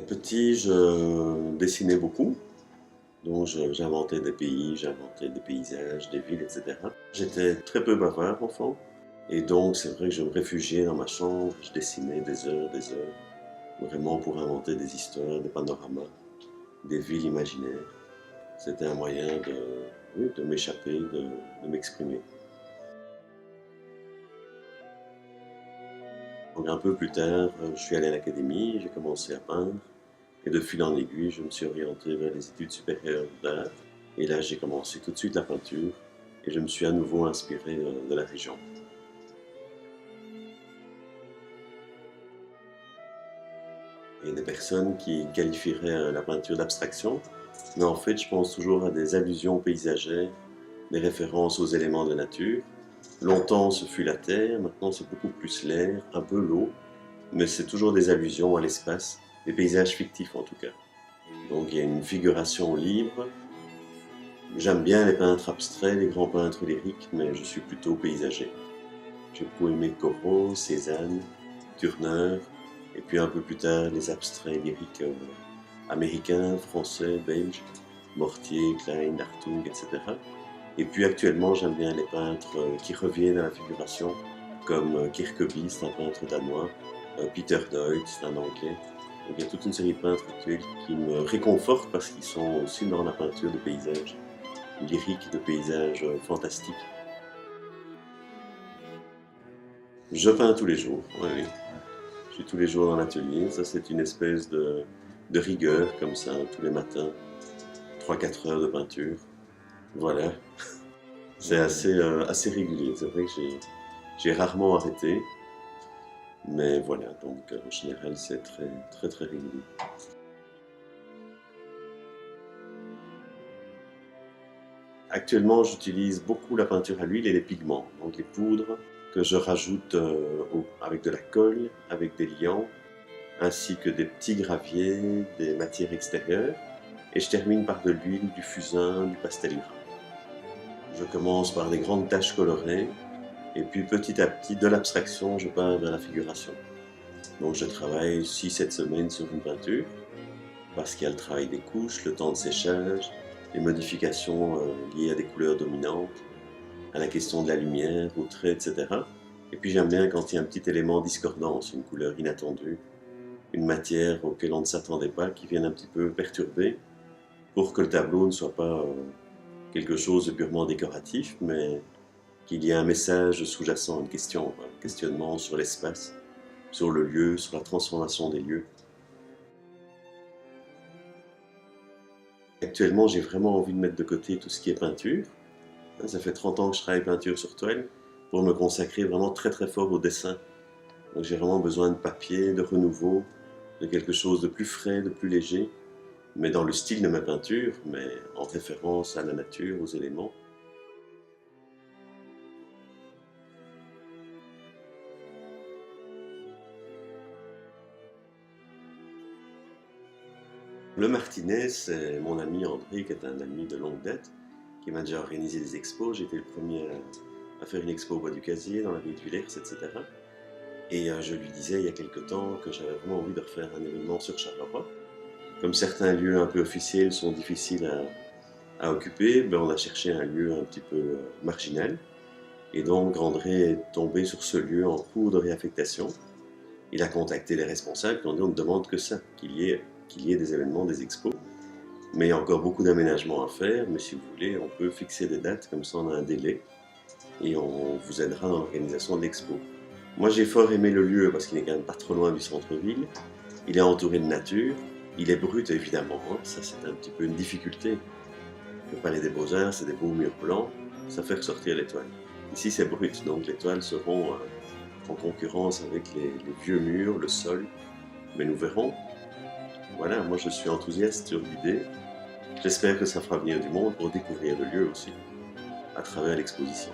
Petit, je dessinais beaucoup, donc j'inventais des pays, j'inventais des paysages, des villes, etc. J'étais très peu bavard enfant, et donc c'est vrai que je me réfugiais dans ma chambre, je dessinais des heures, vraiment pour inventer des histoires, des panoramas, des villes imaginaires. C'était un moyen de, oui, de m'échapper, de m'exprimer. Donc un peu plus tard, je suis allé à l'académie, j'ai commencé à peindre. Et de fil en aiguille, je me suis orienté vers les études supérieures d'art. Et là, j'ai commencé tout de suite la peinture. Et je me suis à nouveau inspiré de la région. Il y a des personnes qui qualifieraient la peinture d'abstraction. Mais en fait, je pense toujours à des allusions paysagères, des références aux éléments de la nature. Longtemps, ce fut la terre. Maintenant, c'est beaucoup plus l'air, un peu l'eau. Mais c'est toujours des allusions à l'espace, des paysages fictifs en tout cas. Donc il y a une figuration libre. J'aime bien les peintres abstraits, les grands peintres lyriques, mais je suis plutôt paysager. J'ai beaucoup aimé Corot, Cézanne, Turner, et puis un peu plus tard les abstraits lyriques américains, français, belges, Mortier, Klein, Hartung, etc. Et puis actuellement, j'aime bien les peintres qui reviennent à la figuration, comme Kirkeby, c'est un peintre danois, Peter Doig, c'est un anglais. Donc il y a toute une série de peintres actuels qui me réconfortent parce qu'ils sont aussi dans la peinture de paysages lyrique, de paysages fantastiques. Je peins tous les jours, oui, oui. Je suis tous les jours dans l'atelier. Ça, c'est une espèce de rigueur, comme ça, tous les matins. 3-4 heures de peinture. Voilà. C'est assez régulier. C'est vrai que j'ai rarement arrêté. Mais voilà, donc en général, c'est très, très, très régulier. Actuellement, j'utilise beaucoup la peinture à l'huile et les pigments, donc les poudres que je rajoute avec de la colle, avec des liants, ainsi que des petits graviers, des matières extérieures, et je termine par de l'huile, du fusain, du pastel gras. Je commence par des grandes taches colorées, et puis petit à petit, de l'abstraction, je pars vers la figuration. Donc je travaille 6-7 semaines sur une peinture, parce qu'il y a le travail des couches, le temps de séchage, les modifications liées à des couleurs dominantes, à la question de la lumière, aux traits, etc. Et puis j'aime bien quand il y a un petit élément discordance, une couleur inattendue, une matière auquel on ne s'attendait pas, qui vienne un petit peu perturber, pour que le tableau ne soit pas quelque chose de purement décoratif, mais qu'il y ait un message sous-jacent, une question, un questionnement sur l'espace, sur le lieu, sur la transformation des lieux. Actuellement, j'ai vraiment envie de mettre de côté tout ce qui est peinture. Ça fait 30 ans que je travaille peinture sur toile pour me consacrer vraiment très très fort au dessin. Donc j'ai vraiment besoin de papier, de renouveau, de quelque chose de plus frais, de plus léger, mais dans le style de ma peinture, mais en référence à la nature, aux éléments. Le Martinez, c'est mon ami André, qui est un ami de longue date, qui m'a déjà organisé des expos. J'étais le premier à faire une expo au Bois du Casier, dans la ville de Villers, etc. Et je lui disais il y a quelque temps que j'avais vraiment envie de refaire un événement sur Charleroi. Comme certains lieux un peu officiels sont difficiles à occuper, ben on a cherché un lieu un petit peu marginal. Et donc André est tombé sur ce lieu en cours de réaffectation. Il a contacté les responsables qui ont dit on ne demande que ça, qu'il y ait des événements, des expos. Mais il y a encore beaucoup d'aménagements à faire, mais si vous voulez, on peut fixer des dates, comme ça on a un délai, et on vous aidera dans l'organisation de l'expo. Moi j'ai fort aimé le lieu parce qu'il n'est quand même pas trop loin du centre-ville, il est entouré de nature, il est brut évidemment, hein. Ça c'est un petit peu une difficulté. Le Palais des Beaux-Arts, c'est des beaux murs blancs, ça fait ressortir l'étoile. Ici c'est brut, donc les toiles seront en concurrence avec les vieux murs, le sol, mais nous verrons. Voilà, moi je suis enthousiaste sur l'idée. J'espère que ça fera venir du monde pour découvrir le lieu aussi, à travers l'exposition.